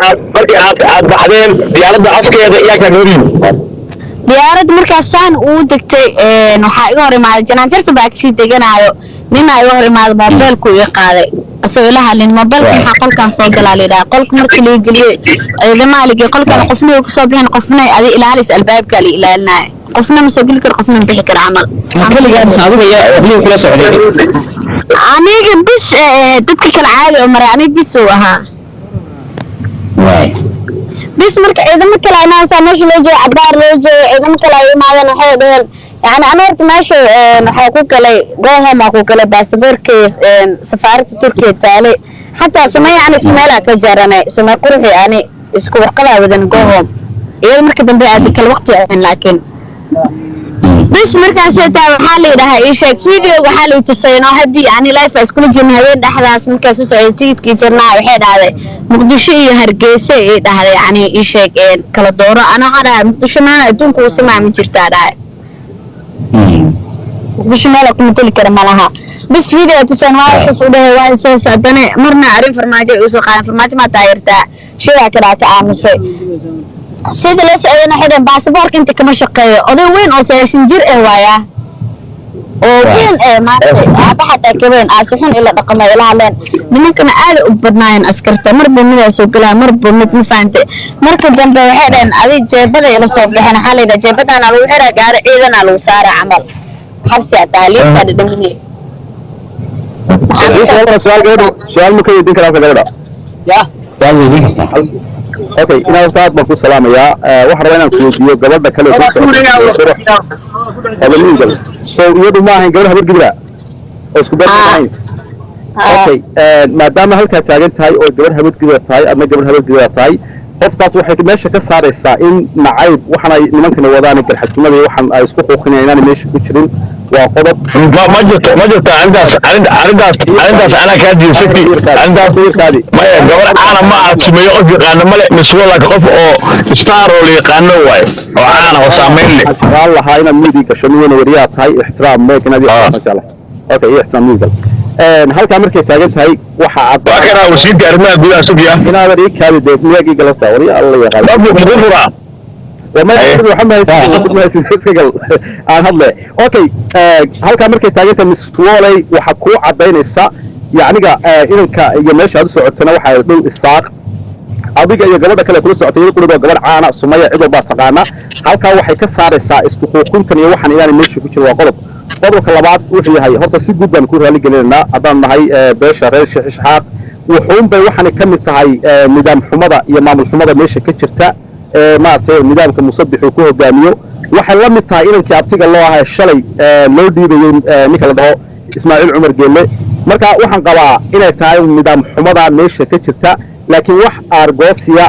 aad baxdeen diyaaradda afkeeda iyaa ka noolin diyaarad markaasaan uu degtay waxaa iga hor imaaday janaanjarta baa kasii deganaayo nina iga hor imaaday moobeelku iga qaaday asoo ila hadlin moobeelka maxaa qolkan soo galaa layidhaha qolka markii laga geliyey ciidamaha ligey qolkan qofna kasoo bixin qofna adi ilaalis albaabka la ilaalinaayo qofna ma soo geli karo qofna ma bixi karo camal aniga bis dadka kale caadi oo maray aniga bis uu ahaa بس مرك إذا مكلا أنا سامش لوجو عبار لوجو إذا مكلا يماذا نحيدهن يعني أنا أرت ماشي نحكوك لي قوهم أكوك لي باسبور كيس سفارة تركيا تالي حتى سمية يعني سمية لا كجارني سمية قرحي يعني اسكو وقلا بدن قوهم إذا مركب بندي أديك الوقت يعني لكن بس مركز سيتا وحالي لها إيشاك فيديو وحالي تصينا هدي يعني لايف اسكول جمهورين دحداس مركز سعودية كي جرنا وحيد هذا مقدشي هرقيسي هذا يعني إيشاك كلا دورة أنا على مقدشي ما أدون كوسمع من جرتا هذا مقدشي ما لكم تلك كرمالها بس فيديو تصينا وحالي سعودية وحالي سيسا داني مرنا عرين فرماجي وسوقان فرماجي ما تايرتا شوية كلا تعامل شوي سيدا ليس أيضا حدا باسبورك انت كما شقية أضي وين أو سيشن جير وايا وين مارتي أبا حتى كبين أسوحون إلا رقمي إلا هلين منكنا آل أبناين أسكرتا مربو ميدا سوقلا مربو ميد مفانتي مركب جنبه وحيدا أذي جيبدا إلا صوب لحنا حالي دا جيبدا أنا الوحيدا قاري إذن على وسارة عمل حبسي التعليم كان دمني سؤال ممكن يديك رافع قرأ يا سؤال يديك اوكي انا استاذ بكو سلام يا واحد رأينا كويديو قبل كله هذا سو يدو ما هي قبل هبر قبل اسكو بس اوكي ما دام هلكا تاغنت هاي او قبل هبر قبل تاي اما قبل هبر قبل تاي qoftaas waxay meesha ka saaraysaa in nacayb waxana nimankana wadaan garxadnimada waxan ay isku xuqinayaan meesha ku jirin waa qodob ma jirto arintaas ana ka diibsati arintaas wiirkaadi ma gabar aana ma asmeeyo qof yaqaan male miswala qof oo star oo yaqaano way oo aana oo saameyn leh wallahi ina midi ka shaniina wariyaa tahay ixtiraam meeknadi ma sha Allah okay ixtiraam midi halka markay taagan tahay waxa cad waa kana wasiirka arrimaha gudaha Suudiya inaad riikaadi deeqniyagi galasta wariya Allah yaqaan abu mudura وما يقدر محمد يسجل عن هذا أوكي هالك مركز تاجت مسؤولي وحكوا عدين الساق يعني إنك يمشي هذا سعود تنوع يدل الساق أبيك يجرب كله كل ساعتين كل ده جبر عانا سمية إذا بستقانا هالك واحد كسر الساق استخو كنت نيوحن يعني ماشي في شو قلب قبل كلابات وحي هاي هذا سيد جدا نكون هالي جلنا أدام هاي باش ريش إشحاق وحوم بيوحن كم هاي نظام حمضة يمام الحمضة ماشي كتشرتا ما تي نظامك مصبح وكوه جاميو waxay la mid tahay inankii abtiga loo ahaa shalay loo dhiibay ninka la dhaho Ismaaciil Umar Geelle marka waxaan qabaa inay tahay nidaam xumada meesha ka jirta laakiin wax argoosiya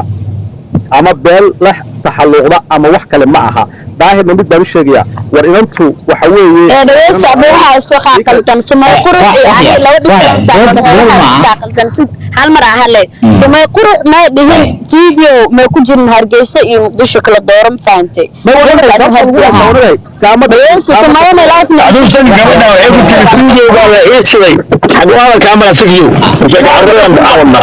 ama beel la taxalluqda ama wax kale ma aha daahirna mid baan u sheegaya war inantu waxa weeye dhaweys abuha isku qaaqaltan sumay qurux yani laba dhigtan saaqaltan hal mar ah le sumay qurux ma dhihin video ma ku jirin Hargeysa iyo Muqdisho kala dooran faantay ma dhaweys sumay ma laafna aduusan gabadha waxay ku jirtay video wala eesay xagwada kaamara fikiyo waxay carrada aawna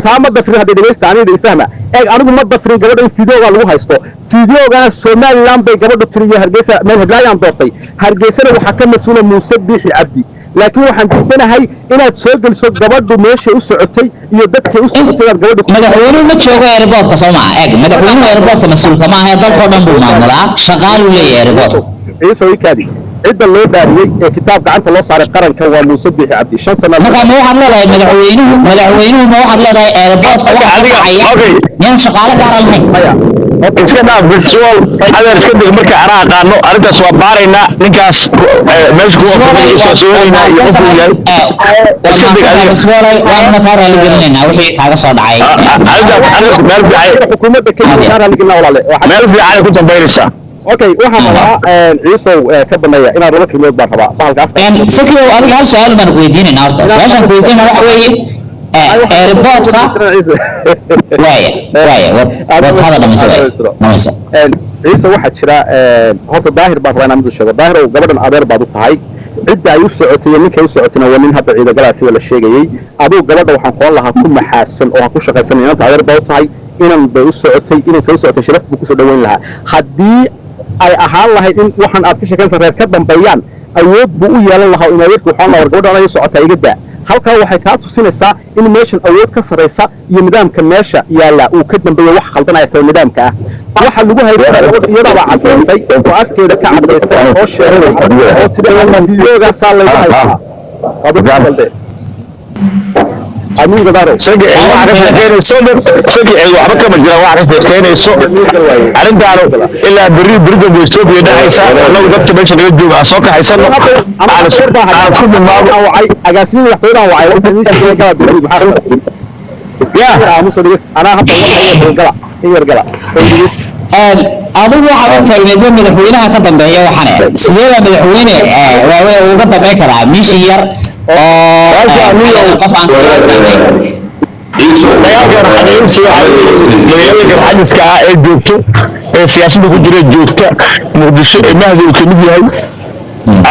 taamada fikiyo hadii dhaweys taanida ifahma anigu ma dafrin gabadha video-ga lagu haysto video-ga Somaliland bay gabadhu tiriyo Hargeysa meel hadlaayaan doortay Hargeysana waxa ka mas'uul Muuse Biixi Cabdi laakiin waxaan diidanahay inaad soo geliso gabadhu meesha u socotay iyo dadka u socotay gabadhu madaxweynuhu ma joogo airport-ka Soomaaliya madaxweynuhu airport-ka mas'uulka ma aha dalka dhan buu maamulaa shaqaale u leeyahay airport-ka ciise way kaadi cid loo daariyay ee kitaab gacanta loo saaray qaranka waa Muuse Biixi Cabdi 5 sano marka ma waxaad leedahay madaxweynuhu ma waxaad leedahay airport-ka waxa dhacaya nin shaqaale gaar ah lahayn iska dhaaf visual adeer iska dhig marka aan aqaano arintaas waa baarayna ninkaas meesha ku soo sooyayna iyo qofku yahay iska dhig adiga visual waana ka raali gelinayna wixii kaaga soo dhacay adiga meel fiican xukuumadda Kenya ka raali gelina walaale meel fiican ku dambeynaysa okay waxaan rabaa ciiso ka banaya inaad wada kelmood baan rabaa bahalkaas sakiyo adiga hal su'aal baan weydiinayna horta su'aashan weydiinayna waxa weeye airport-ka وايا هذا نمسه عيسى واحد شراء هذا ظاهر بطلنا مدة شغل ظاهر وقبل أدير بعض الصحي عدة يسعتي منك يسعتنا ومن هذا إذا جلس ولا شيء جاي أبو قبل وحن قال لها كل محاسن أو كل شغل سنة أدير بعض الصحي inan bay u socotay inay kala socotay sharaf buu kusoo dhaweyn lahaa haddii ay ahaan lahayd in waxaan aad ka sheekanaysa reer ka dambeeyaan awood buu u yeelan lahaa in adeerku waxaan la war gabadha ay socotaa iga daa halkaa waxay kaa tusinaysaa in meeshan awood ka saraysa iyo nidaamka meesha yaalla uu ka dambeeyo wax khaldanaya tahay nidaamka ah waxa lagu haysta iyadaba cadaysay oo afkeeda ka cadaysay oo sheegay oo tidhi videogaasaa laygu haystaa abugalde أمين قداره. سجى واحد كان يصدق سجى واحد كم جرا واحد كان يصدق على داره إلا بريد بيصوب يده حيسان لو جبت بيش رجوا عصاك حيسان على السرطة على كل ما أو عي أجاسين يحطونه وعي وأنت مش جاي بريد يا أنا هبط هي رجلا adigu waxa uu taagneedo madaxweynaha ka dambeeya waxana sideeda madaxweyne waa uga dambeey karaa mishi yar oo qof aan xadiiska ah ee joogto ee siyaasadda ku jira joogta muqdisho ee mahdi uu kamid yahay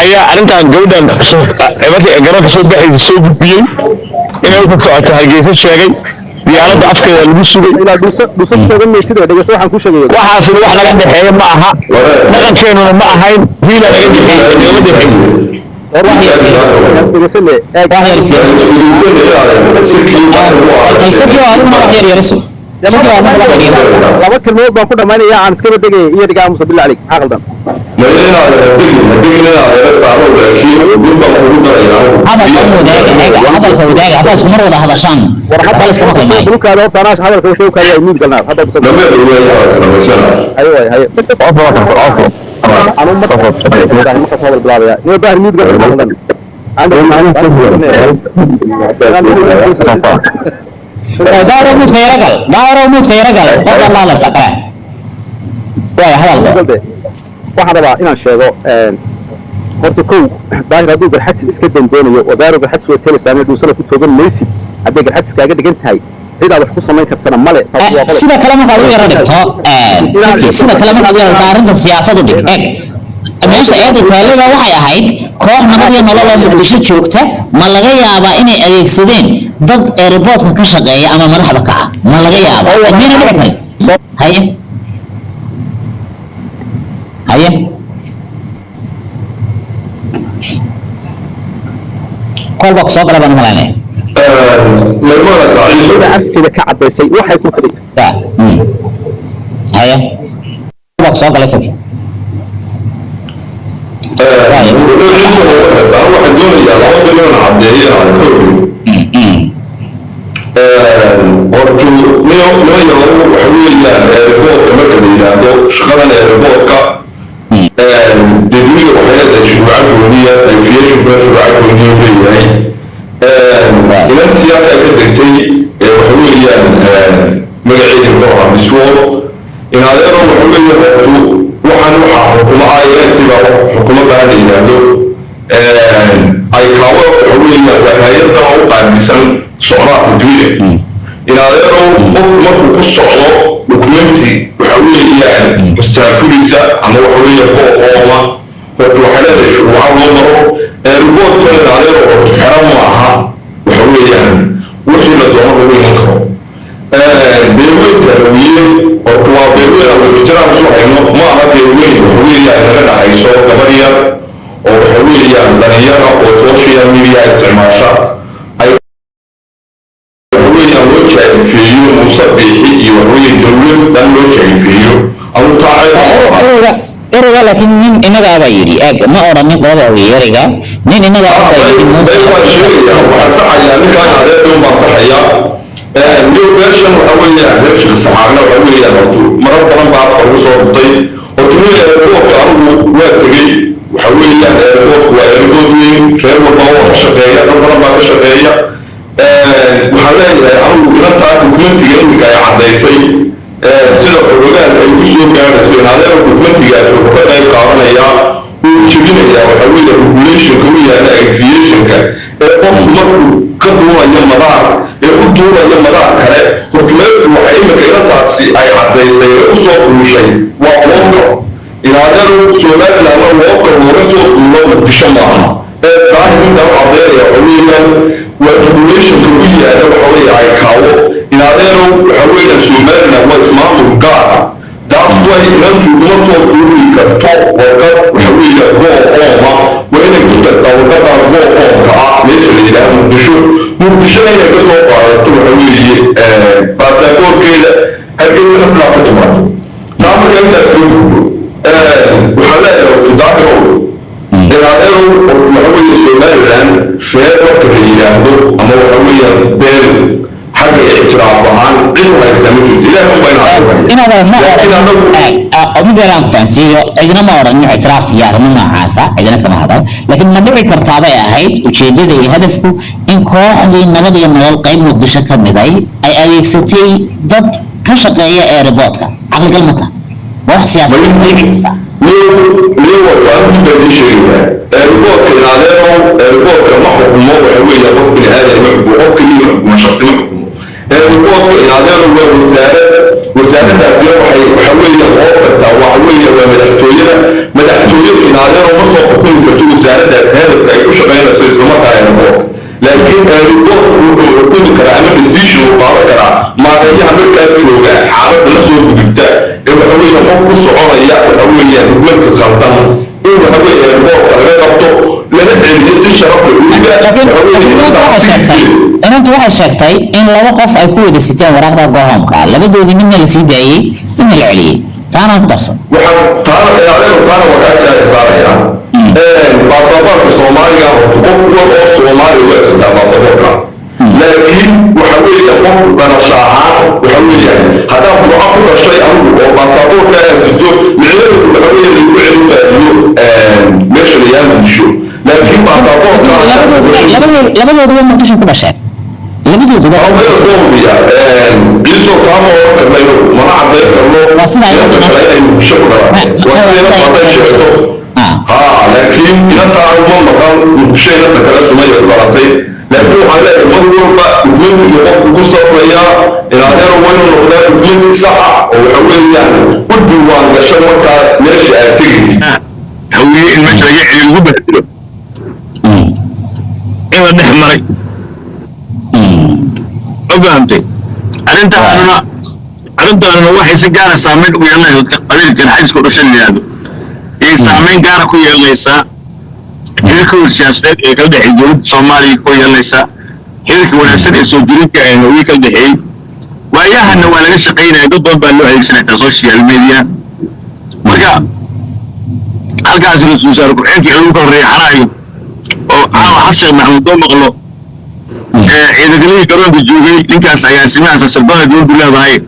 ayaa arrintan gabadhan markii garoonka soo baxaysa soo gudbiyey inay u socoto hargeysa sheegay diyaaradda afkeeda lagu sugay ilaa dhuusa sheegan maysid oo dhegeyso waxaan ku sheegayo waxaasina wax naga dhexeeya ma aha dhaqankeenuna ma ahayn hiila naga dhexeeya naga dhexeeya laba kelmood baan ku dhamaynaya aan iskaba degaya iyo dhigaa musa billah alayk maxaa qaldan hadalka wadaaga haddaad isku mar wada hadashaan bal iskama qiimaay dhulkaada horta anaa hadalka sheegu kaya miid galnaa hadda ayo ayo أنا ما أقصد ما قصد بالبلاد يا ظاهر ميد قبل رمضان دارو موت خير قال قد الله لا سقى يا هذا واحد بقى إن الشيء horta kow daahir hadduu garxadsi iska dambeynayo oo daahir garxadsi way seelaysaa inay dhuusana ku toogan maysid hadday garxadsi kaaga dhigan tahay cid aad wax ku samayn kartana male sida kale markaad u yara dhigto sida kale markaad u yara dhigto arrinta siyaasadu dhig eeg meesha eeda taallada waxay ahayd koox nabad iyo nolol oo muqdisho joogta ma laga yaabaa inay adeegsadeen dad airportka ka shaqeeya ama madaxda ka ah ma laga yaabaa miyayna dhici karin haye haye kolba ku soo gala baan malaynaya sida afkeeda ka cadaysay waxay ku tiri haye kolba ku soo gala saki دليل وحياة الشروعات الكونية كيفية شفنا شروعات كونية بيهاي إلى امتياق أكدتي وحوية مقعيد البرع بسوار إن هذا يرون وحوية وقتو وحنوحا حكومة آيات حكومة بهذا إلهدو أي كاوة وحوية وحياة دعو قادسا صعراء الدولة إن هذا يرون قف مركو كالصعراء دوكيومنتي وحوية مستعفوليسا أما وحوية قوة horta waxaa leedahay shuruuca loo maro riboodkooda adeer horta xero maaha waxa weeyaan wixii la doono lagu iman karo beerweynta rawiye horta waa beerweyn awajiraan soo hayno ma aha beerweyn waxa weeyaan naga dhaxayso gabar yar oo waxa weeyaan dhalinyara oo social media isticmaasha ay waxa weeyaan loo jaahifeeyo muuse biixi iyo waxa weeyaan dowlad dhan loo jaahifeeyo ama taacay ereyga laakiin nin inaga aba yiri eeg ma oranin qodobada ereyga nin inaga aba yiri waxaan saxayaa ninkaan adeerka uma saxaya new version waxa weeyaan version saxaabna waxa weeyaan horta marar badan baa afka ugu soo dhuftay horta nin airportka anigu waa tegey waxa weeyaan airportku waa airport weyn reer walba oo ka shaqeeya dad badan baa ka shaqeeya waxaan leeyahay anigu inantaa dokumentiga iminka ay caddaysay sida xogogaanka ay ku soo gaadhayso in adeer dokumentigaas wuxuu ka qayb qaadanayaa uu jebinayaa waxa weeye regulationka u yaalla aviationka ee qofku markuu ka duulayo madaar ee u duulayo madaar kale hortumeedku waxa iminka inantaasi ay caddaysay ee u soo duushay waa wookar in adeer somalilandna wookar looga soo duulo muqdisho maaha ee daahir intaa u caddeynaya waxa weeyaan waa regulationka u yaalla waxa weeye ay kaawo in adeerow waxa weeyaan somaliland inantu kuma soo duuri karto warqad waxa weeye gooqooma waa inay ku tagtaa warqadaa gooqoomka ah meesha la yidhaha muqdishona inay ka soo qaadato waxa weeye baasaboorkeeda hargeysana sidaa ku timaado taa marka intaas loo gudbo waxaa leedahay tudaahirow ilaadeerow waxa weeye somaliland reer marka la yidhaahdo ama waxa weeyaan beel حاجة اعتراف عن علم هيسميه إلى هم بينهم. إن هذا ما أمديران فانسيو إذا ما ورا إنه اعتراف يعني ما عاسى إذا كان هذا لكن ما نبي كرتابة هيد وشيء هدفه إن كل هذه النمط من القيم والدشة مداي أي أليكستي ضد كشقية إيربوتك على كلمتها واحد سياسي ليه وقت بدي شيء إيربوتك إن هذا إيربوتك ما حكمه وحويه قف من هذا المحكوم قف كلي محكوم شخصي محكوم الريبورت إن هذا هو وسائل الأفلام وحوية وقفتها وحوية ومدحتوية إن هذا هو مصر حكومة كرتون وسائل الأفلام فأي شغالة سيسلمتها يا ريبورت لكن الريبورت حكومة كرامة بسيشن وطارة ما هي أمريكا شوغا حالة نصر بجبتها وحوية قفة الصعورية وحوية حكومة الخلطان وحوية الريبورت أنت واحد شاكتاي إن لو وقف أكون الستين وراقبة قوهم قال لابد من السيداي من العلي تعال نقص تعال وقعت إثاريا باسبورك الصومالي وتقفوا الصومالي واستا باسبورك لكن وحوي يقف بنا شاعات وحوي هذا هو أقوى شيء وباسبورك سجود معلم وحوي اللي يقعد ماشي الأيام الشو لكن باسبورك لابد هو منتشر كل شيء لابد هو ما يصوم بيا جلسوا طعمه كملوا منع ذلك الله وصلنا شكرا لكن إذا تعلمون مقام شيء نتكلم سمية البلاطي لكن على المنظور بقى يقف قصة فيا إلى غير وين الغلاء يقول ساعة أو حوالي يعني ودي وان عشان وقت ماشي تجري هو المشاريع اللي الغبة إيه نحمري فهمتي أنا واحد سجارة سامين ويلا قليل كان حاجز كل شيء هذا إيه سامين جارة كوي يلا يسا هيك السياسات إيه كده حدود صومالي كوي يلا يسا هيك ولا سنة سودين كأنه ويك الدحين وياها إنه ولا ليش قينا يقدر بالله هيك سنة السوشيال ميديا مرجع هرجع زي السوشيال ميديا إنك يقولون الريحاني أو حشر محمود دوم مغلو إذا قلنا كرون بالجوجي إنك أسعى سمعت السلطان يقول بالله ضعيف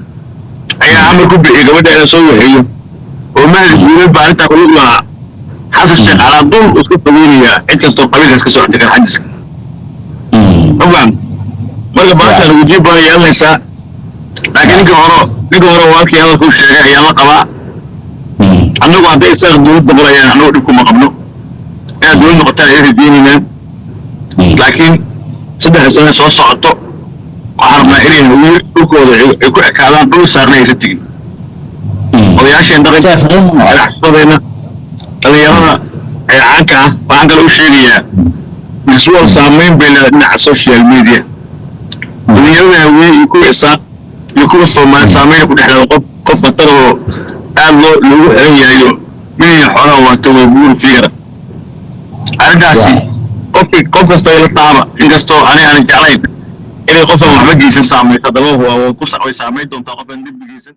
أي عمل كبير قبل أن يسوي هي وما يقول بعد تقول لها حاسس على طول وسكت طويلة أنت كسر قبيلة كسر عندك الحدث طبعا مرة بعد الوجيب بقى يلا يسا لكن نيجي ورا واقع يلا كل شيء يلا قبا عندك وعند يسا دول دبر يعني عندك لكم مقبلو يا دول نقطة إيه ديننا لكن saddex sano soo socoto waxaan rabnaa inay dhulkooda ay ku ekaadaan dhul saarna aysan tegin odayaasheen dhaqanxadeena dhalinyarada ee caanka ah waxaan kale u sheegayaa visual saameyn bay leedahay dhinaca social media dhalinyarada haween iyo kuwa isaan iyo kuwa soomaali saameyn ku dhex leeda qof khatar oo aad loogu xiran yahayo minaya xoolaha waata waa buur figara arrintaasi qof kasta ila taaba inkastoo aan jeclayn inay qofan waxba geysan saamaysa haddaba way saameyn doontaa qofan dembi geysan